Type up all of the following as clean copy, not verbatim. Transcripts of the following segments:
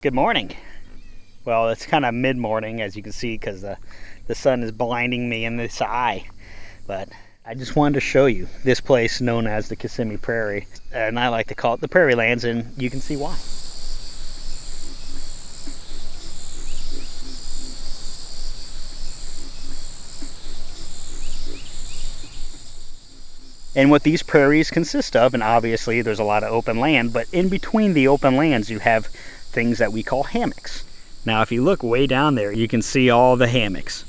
Good morning. Well, it's kind of mid-morning, as you can see, because the sun is blinding me in this eye. But I just wanted to show you this place known as the Kissimmee Prairie, and I like to call it the Prairie Lands, and you can see why. And what these prairies consist of, and obviously there's a lot of open land, but in between the open lands you have things that we call hammocks. Now if you look way down there, you can see all the hammocks.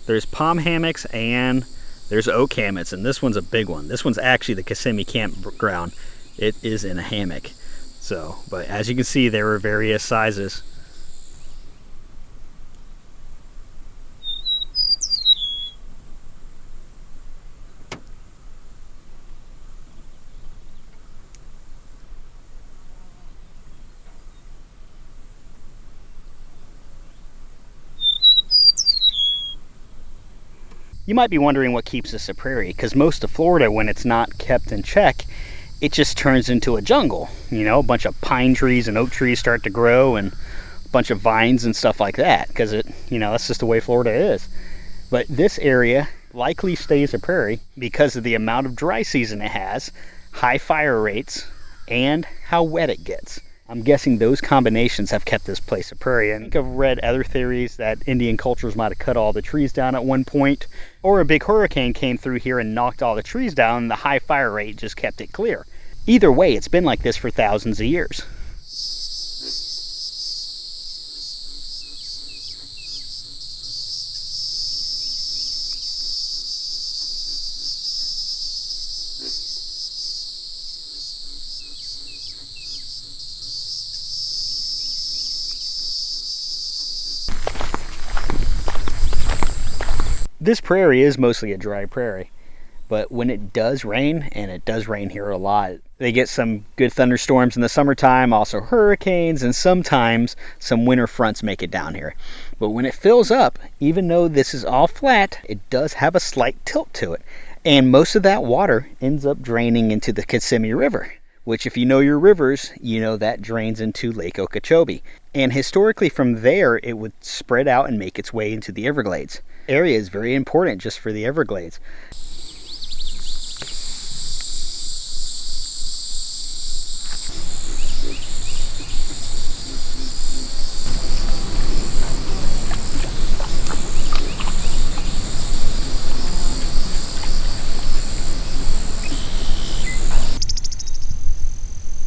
There's palm hammocks and there's oak hammocks, and this one's a big one. This one's actually the Kissimmee campground. It is in a hammock. So, but as you can see, there are various sizes. You might be wondering what keeps this a prairie, because most of Florida, when it's not kept in check, it just turns into a jungle. You know, a bunch of pine trees and oak trees start to grow, and a bunch of vines and stuff like that, because that's just the way Florida is. But this area likely stays a prairie because of the amount of dry season it has, high fire rates, and how wet it gets. I'm guessing those combinations have kept this place a prairie. I think I've read other theories that Indian cultures might have cut all the trees down at one point, or a big hurricane came through here and knocked all the trees down, and the high fire rate just kept it clear. Either way, it's been like this for thousands of years. This prairie is mostly a dry prairie, but when it does rain, and it does rain here a lot, they get some good thunderstorms in the summertime, also hurricanes, and sometimes some winter fronts make it down here. But when it fills up, even though this is all flat, it does have a slight tilt to it. And most of that water ends up draining into the Kissimmee River, which, if you know your rivers, you know that drains into Lake Okeechobee. And historically from there, it would spread out and make its way into the Everglades. Area is very important just for the Everglades.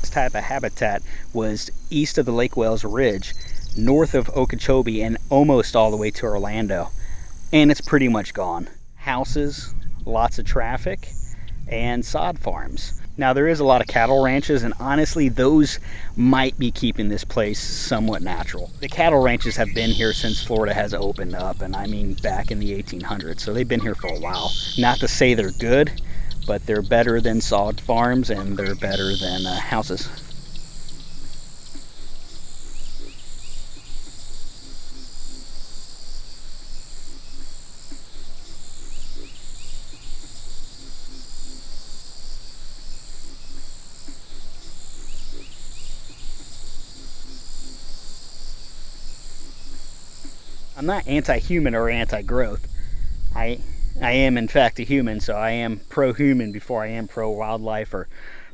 This type of habitat was east of the Lake Wales Ridge, north of Okeechobee, and almost all the way to Orlando. And it's pretty much gone. Houses, lots of traffic, and sod farms. Now there is a lot of cattle ranches, and honestly those might be keeping this place somewhat natural. The cattle ranches have been here since Florida has opened up, and I mean back in the 1800s, so they've been here for a while. Not to say they're good, but they're better than sod farms, and they're better than houses. I'm not anti-human or anti-growth. I am in fact a human, so I am pro-human before I am pro-wildlife or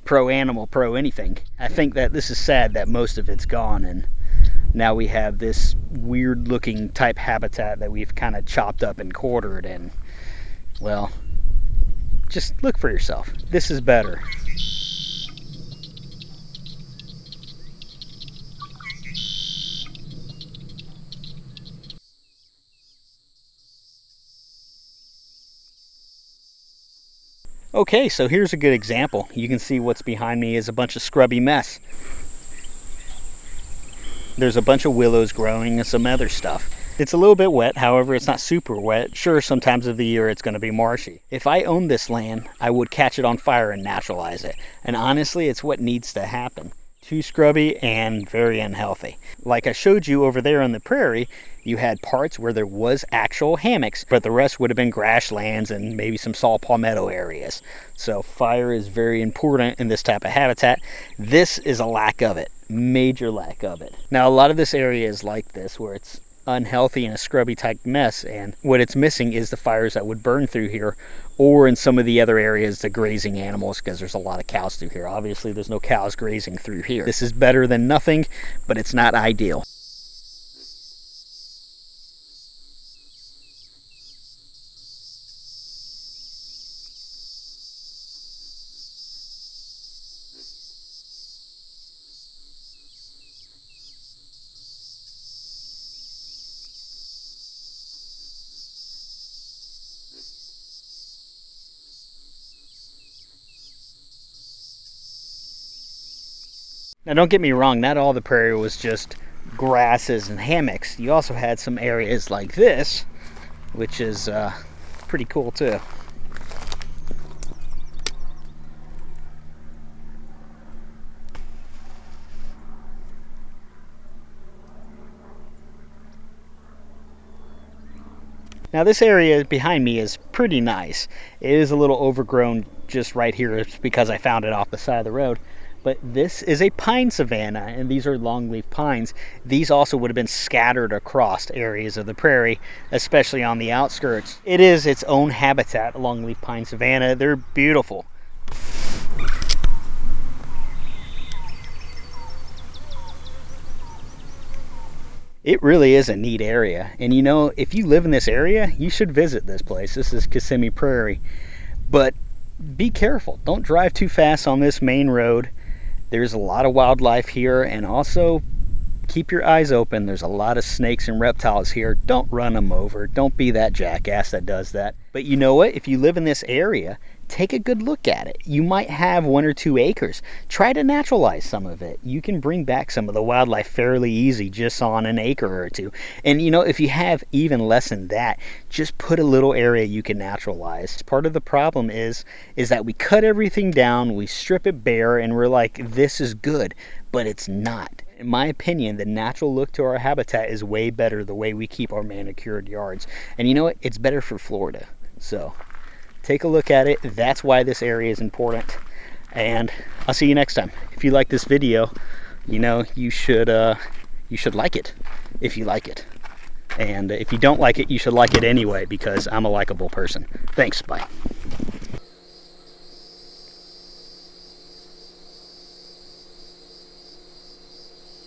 pro-animal, pro-anything. I think that this is sad that most of it's gone, and now we have this weird-looking type habitat that we've kind of chopped up and quartered, and, well, just look for yourself. This is better. Okay, so here's a good example. You can see what's behind me is a bunch of scrubby mess. There's a bunch of willows growing and some other stuff. It's a little bit wet, however it's not super wet. Sure, sometimes of the year it's going to be marshy. If I owned this land, I would catch it on fire and naturalize it. And honestly, it's what needs to happen. Too scrubby and very unhealthy. Like I showed you over there on the prairie, you had parts where there was actual hammocks, but the rest would have been grasslands and maybe some saw palmetto areas. So fire is very important in this type of habitat. This is a lack of it, major lack of it. Now a lot of this area is like this, where it's unhealthy and a scrubby type mess, and what it's missing is the fires that would burn through here, or in some of the other areas the grazing animals, because there's a lot of cows through here. Obviously there's no cows grazing through here. This is better than nothing, but it's not ideal. Now don't get me wrong, not all the prairie was just grasses and hammocks. You also had some areas like this, which is pretty cool too. Now this area behind me is pretty nice. It is a little overgrown just right here. It's because I found it off the side of the road. But this is a pine savanna, and these are longleaf pines. These also would have been scattered across areas of the prairie, especially on the outskirts. It is its own habitat, longleaf pine savanna. They're beautiful. It really is a neat area. And you know, if you live in this area, you should visit this place. This is Kissimmee Prairie. But be careful. Don't drive too fast on this main road. There's a lot of wildlife here, and also keep your eyes open. There's a lot of snakes and reptiles here. Don't run them over. Don't be that jackass that does that. But you know what? If you live in this area, take a good look at it. You might have 1 or 2 acres. Try to naturalize some of it. You can bring back some of the wildlife fairly easy just on an acre or 2. And you know, if you have even less than that, just put a little area you can naturalize. Part of the problem is that we cut everything down, we strip it bare, and we're like, this is good, but it's not. In my opinion, the natural look to our habitat is way better the way we keep our manicured yards. And you know what? It's better for Florida. So take a look at it. That's why this area is important. And I'll see you next time. If you like this video, you know, you should like it if you like it. And if you don't like it, you should like it anyway, because I'm a likable person. Thanks. Bye.